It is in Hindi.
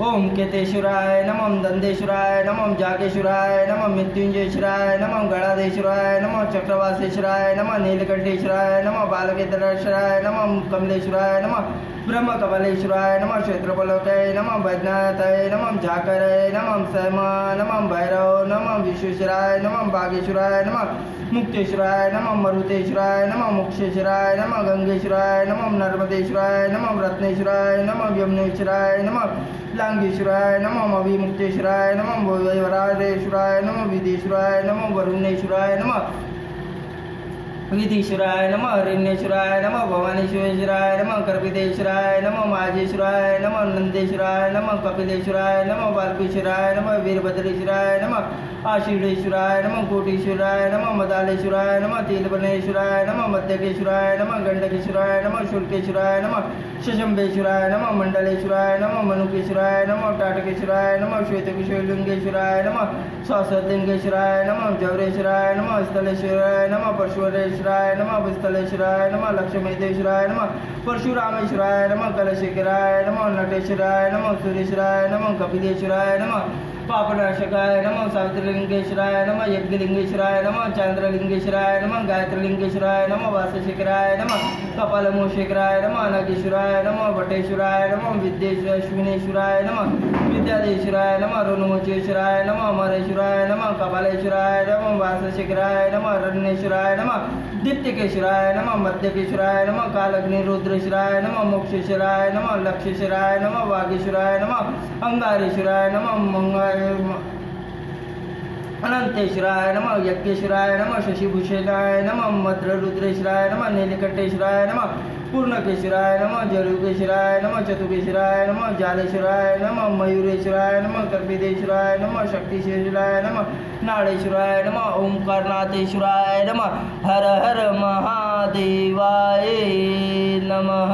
ओम केतेश्वराय नमः दंतेश्वराय नमः जागेश्वराय नमः मृत्युंजयेश्वराय नमः गणाधेश्वराय नमः चक्रवासेश्वराय नमः नीलकंठेश्वराय नमः बालकेतरेश्वराय नमः कमलेश्वराय नमः ब्रह्मकमलेश्वराय नमः क्षेत्रफलोकय नमः वैद्यनाथाय नमः झाकराय नमः सैम नमः भैरव नमः विश्वेश्वराय नमः बागेश्वराय नमः मुक्तेश्वराय नमः मरुतेश्वराय नमः मोक्षेश्वराय नमः गंगेश्वराय नमः नर्मदेश्वराय नमः रत्नेश्वराय नमः यमुनेश्वराय नमः लांगेश्वराय नमः अभिमुक्तेश्वराय नमः वैवराजेश्वराय नमः विदेश्वराय नमः वरुणेश्वराय नमः विधीश्वराय नमः हरिण्येश्वराय नमः भवानीश्वराय नमः कर्पितेश्वराय नमः माजेश्वराय नमः नंदेश्वराय नमः कपिलेश्वराय नमः बालकेश्वराय नमः वीरभद्रेश्वराय नमः आशीडेश्वराय नमः कोटीश्वराय नमः मदालेश्वराय नमः तिलवनेश्वराय नमः मध्यकेश्वराय नमः गंडकेश्वराय नमः शुल्केश्वराय नमः शशंभेश्वराय नमः मंडलेश्वराय नमः मनुकेश्वराय नमः टाटकेश्वराय नमः श्वेतकेश्वरलिंगेश्वराय नमः सहस्रलिंगेश्वराय नमः जवरेश्वराय नमः स्थलेश्वराय नमः परशुरेश्वराय नमः विस्थलेश्वराय नमः लक्ष्मीदेश्वराय नमः परशुरामेश्वराय नमः कलशेखराय नमः नटेश्वराय नमः सुरेश्वराय नमः कपिलेश्वराय नमः पापनाशकाय नमः सावित्रीलिंगेश्वराय नमः यज्ञलिंगेश्वराय नमः चंद्रलिंगेश्वराय नमः गायत्रीलिंगेश्वराय नमः वासशेखराय नमः कपालमोशेखराय नमः नागेश्वराय नमः वटेश्वराय नमः विद्येश्वरेश्वराय नमः विद्याधीश्वराय नमः रुणमोचेश्वराय नमः अमरेश्वराय नमः कपालेश्वराय नमः वासशेखराय नमः रण्येश्वराय नमः दीप्तिकेश्वराय नमः मध्यकेश्वराय नमः कालग्निरुद्रेश्वराय नमः मोक्षेश्वराय नमः लक्षेश्वराय नमः वागेश्वराय नमः अंगारेश्वराय नमः अनंतेश्वराय नमः यज्ञेश्वराय नमः शशिभूषणाय नमः मद्ररुद्रेश्वराय नमः नीलकंठेश्वराय नमः पूर्णकेश्वराय नमः जरुकेश्वराय नमः चतुकेश्वराय नमः जालेश्वराय नमः मयूरेश्वराय नमः कर्पितेश्वराय नमः शक्तिश्वराय नमः नाड़ेश्वराय नमः ओंकारनाथेश्वराय नमः हर हर महादेवाय नमः।